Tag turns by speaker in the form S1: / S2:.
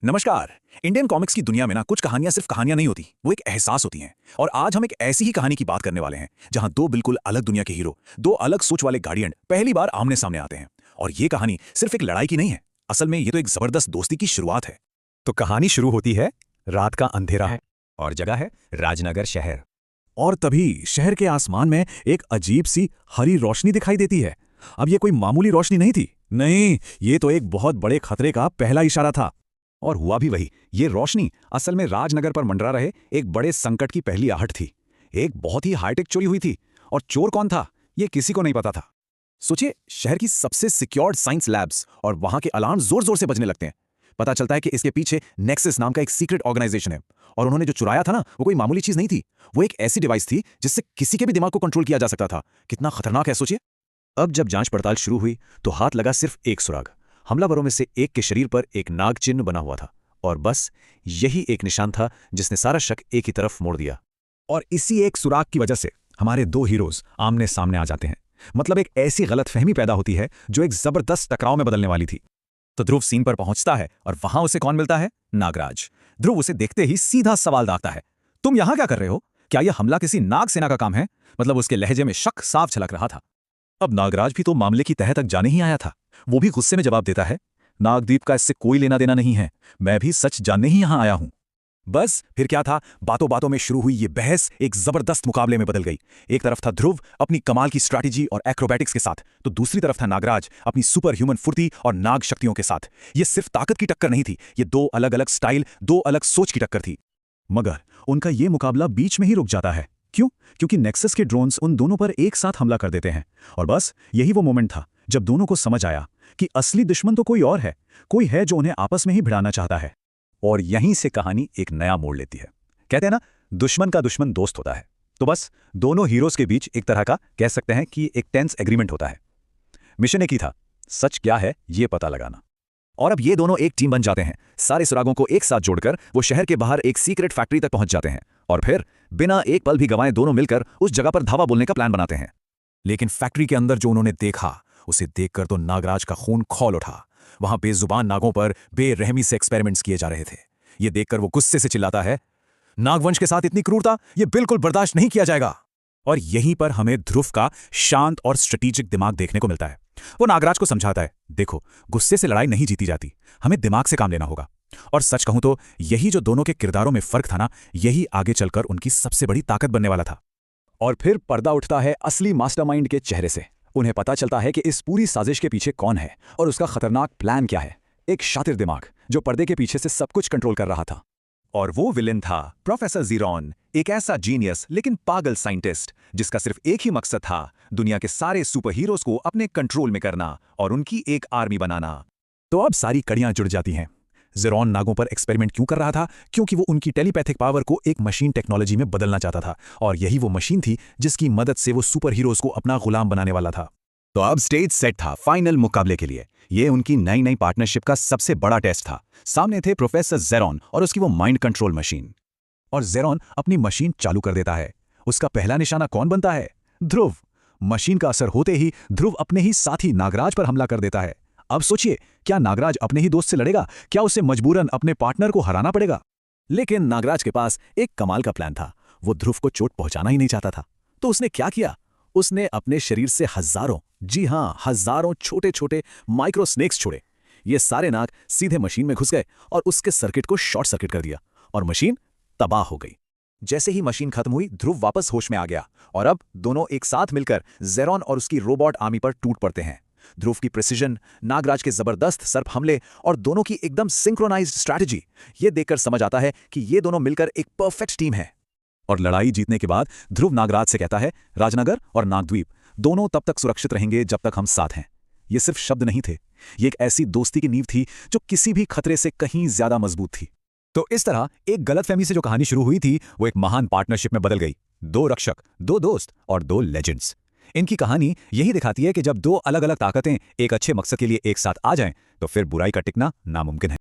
S1: नमस्कार। Indian comics की दुनिया में ना कुछ कहानियां सिर्फ कहानियां नहीं होती, वो एक एहसास होती हैं। और आज हम एक ऐसी ही कहानी की बात करने वाले हैं जहां दो बिल्कुल अलग दुनिया के हीरो, दो अलग सोच वाले गार्डियन पहली बार आमने सामने आते हैं। और ये कहानी सिर्फ एक लड़ाई की नहीं है, असल में ये तो एक जबरदस्त दोस्ती की शुरुआत है।
S2: तो कहानी शुरू होती है, रात का अंधेरा है और जगह है राजनगर शहर।
S1: और तभी शहर के आसमान में एक अजीब सी हरी रोशनी दिखाई देती है। अब ये कोई मामूली रोशनी नहीं थी, नहीं, ये तो एक बहुत बड़े खतरे का पहला इशारा था।
S2: और हुआ भी वही। ये रोशनी असल में राजनगर पर मंडरा रहे एक बड़े संकट की पहली आहट थी। एक बहुत ही हाईटेक चोरी हुई थी और चोर कौन था ये किसी को नहीं पता था।
S1: सोचिए, शहर की सबसे सिक्योर्ड साइंस लैब्स और वहां के अलार्म जोर जोर से बजने लगते हैं। पता चलता है कि इसके पीछे नेक्सस नाम का एक सीक्रेट ऑर्गेनाइजेशन है। और उन्होंने जो चुराया था ना, वो कोई मामूली चीज नहीं थी, वो एक ऐसी डिवाइस थी जिससे किसी के भी दिमाग को कंट्रोल किया जा सकता था। कितना खतरनाक है सोचिए।
S2: अब जब जांच पड़ताल शुरू हुई तो हाथ लगा सिर्फ एक सुराग। हमलावरों में से एक के शरीर पर एक नाग चिन्ह बना हुआ था और बस यही एक निशान था जिसने सारा शक एक ही तरफ मोड़ दिया।
S1: और इसी एक सुराग की वजह से हमारे दो हीरोज आमने सामने आ जाते हैं। मतलब एक ऐसी गलतफहमी पैदा होती है जो एक जबरदस्त टकराव में बदलने वाली थी। तो ध्रुव सीन पर पहुंचता है और वहां उसे कौन मिलता है? नागराज। ध्रुव उसे देखते ही सीधा सवाल दागता है, तुम यहां क्या कर रहे हो? क्या यह हमला किसी नाग सेना का काम है? मतलब उसके लहजे में शक साफ झलक रहा था। अब नागराज भी तो मामले की तह तक जाने ही आया था। वो भी गुस्से में जवाब देता है, नागदीप का इससे कोई लेना देना नहीं है, मैं भी सच जानने ही यहां आया हूं। बस फिर क्या था, बातों बातों में शुरू हुई ये बहस एक जबरदस्त मुकाबले में बदल गई। एक तरफ था ध्रुव अपनी कमाल की स्ट्रैटेजी और एक्रोबैटिक्स के साथ, तो दूसरी तरफ था नागराज अपनी सुपर ह्यूमन फुर्ती और नाग शक्तियों के साथ। ये सिर्फ ताकत की टक्कर नहीं थी, ये दो अलग अलग स्टाइल, दो अलग सोच की टक्कर थी। मगर उनका ये मुकाबला बीच में ही रुक जाता है। क्यों? क्योंकि नेक्सस के ड्रोन्स उन दोनों पर एक साथ हमला कर देते हैं। और बस यही वो मोमेंट था जब दोनों को समझ आया कि असली दुश्मन तो कोई और है, कोई है जो उन्हें आपस में ही भिड़ाना चाहता है। और यहीं से कहानी एक नया मोड़ लेती है। कहते हैं ना, दुश्मन का दुश्मन दोस्त होता है। तो बस दोनों हीरोज के बीच एक तरह का कह सकते हैं कि एक टेंस एग्रीमेंट होता है। मिशन एक ही था, सच क्या है ये पता लगाना। और अब ये दोनों एक टीम बन जाते हैं। सारे सुरागों को एक साथ जोड़कर वो शहर के बाहर एक सीक्रेट फैक्ट्री तक पहुंच जाते हैं और फिर बिना एक पल भी गंवाए दोनों मिलकर उस जगह पर धावा बोलने का प्लान बनाते हैं। लेकिन फैक्ट्री के अंदर जो उन्होंने देखा, उसे देखकर तो नागराज का खून खौल उठा। वहां बेजुबान नागों पर बेरहमी से एक्सपेरिमेंट्स किए जा रहे थे। ये देखकर वो गुस्से से चिल्लाता है, नागवंश के साथ इतनी क्रूरता, ये बिल्कुल बर्दाश्त नहीं किया जाएगा। और यहीं पर हमें ध्रुव का शांत और स्ट्रेटेजिक दिमाग देखने को मिलता है। वो नागराज को समझाता है, देखो, गुस्से से लड़ाई नहीं जीती जाती, हमें दिमाग से काम लेना होगा। और सच कहूं तो यही जो दोनों के किरदारों में फर्क था ना, यही आगे चलकर उनकी सबसे बड़ी ताकत बनने वाला था। और फिर पर्दा उठता है असली मास्टरमाइंड के चेहरे से। उन्हें पता चलता है कि इस पूरी साजिश के पीछे कौन है और उसका खतरनाक प्लान क्या है। एक शातिर दिमाग जो पर्दे के पीछे से सब कुछ कंट्रोल कर रहा था। और वो विलेन था प्रोफेसर ज़ीरॉन, एक ऐसा जीनियस लेकिन पागल साइंटिस्ट जिसका सिर्फ एक ही मकसद था, दुनिया के सारे सुपर हीरोज को अपने कंट्रोल में करना और उनकी एक आर्मी बनाना। तो अब सारी कड़ियां जुड़ जाती हैं। ज़ीरॉन नागों पर एक्सपेरिमेंट क्यों कर रहा था? क्योंकि वो उनकी टेलीपैथिक पावर को एक मशीन टेक्नोलॉजी में बदलना चाहता था। और यही वो मशीन थी जिसकी मदद से वो सुपर हीरोज को अपना गुलाम बनाने वाला था।
S2: तो अब स्टेज सेट था फाइनल मुकाबले के लिए। ये उनकी नई नई पार्टनरशिप का सबसे बड़ा टेस्ट था। सामने थे प्रोफेसर ज़ेरॉन और उसकी वो माइंड कंट्रोल मशीन।
S1: और ज़ेरॉन अपनी मशीन चालू कर देता है। उसका पहला निशाना कौन बनता है? ध्रुव। मशीन का असर होते ही ध्रुव अपने ही साथी नागराज पर हमला कर देता है। अब सोचिए, क्या नागराज अपने ही दोस्त से लड़ेगा? क्या उसे मजबूरन अपने पार्टनर को हराना पड़ेगा? लेकिन नागराज के पास एक कमाल का प्लान था। वो ध्रुव को चोट पहुंचाना ही नहीं चाहता था। तो उसने क्या किया? उसने अपने शरीर से हजारों, जी हां, हजारों छोटे छोटे माइक्रो स्नेक्स छोड़े। ये सारे नाग सीधे मशीन में घुस गए और उसके सर्किट को शॉर्ट सर्किट कर दिया और मशीन तबाह हो गई। जैसे ही मशीन खत्म हुई, ध्रुव वापस होश में आ गया और अब दोनों एक साथ मिलकर ज़ेरॉन और उसकी रोबोट आर्मी पर टूट पड़ते हैं। ध्रुव की प्रिसिजन, नागराज के जबरदस्त सर्प हमले और दोनों की एकदम सिंक्रोनाइज्ड स्ट्रैटेजी, ये देखकर समझ आता है कि ये दोनों मिलकर एक परफेक्ट टीम है। और लड़ाई जीतने के बाद ध्रुव नागराज से कहता है, राजनगर और नागद्वीप दोनों तब तक सुरक्षित रहेंगे जब तक हम साथ हैं। ये सिर्फ शब्द नहीं थे, ये एक ऐसी दोस्ती की नींव थी जो किसी भी खतरे से कहीं ज्यादा मजबूत थी। तो इस तरह एक गलतफहमी से जो कहानी शुरू हुई थी, वो एक महान पार्टनरशिप में बदल गई। दो रक्षक, दो दोस्त और दो लेजेंड्स। इनकी कहानी यही दिखाती है कि जब दो अलग अलग ताकतें एक अच्छे मकसद के लिए एक साथ आ जाएं, तो फिर बुराई का टिकना नामुमकिन है।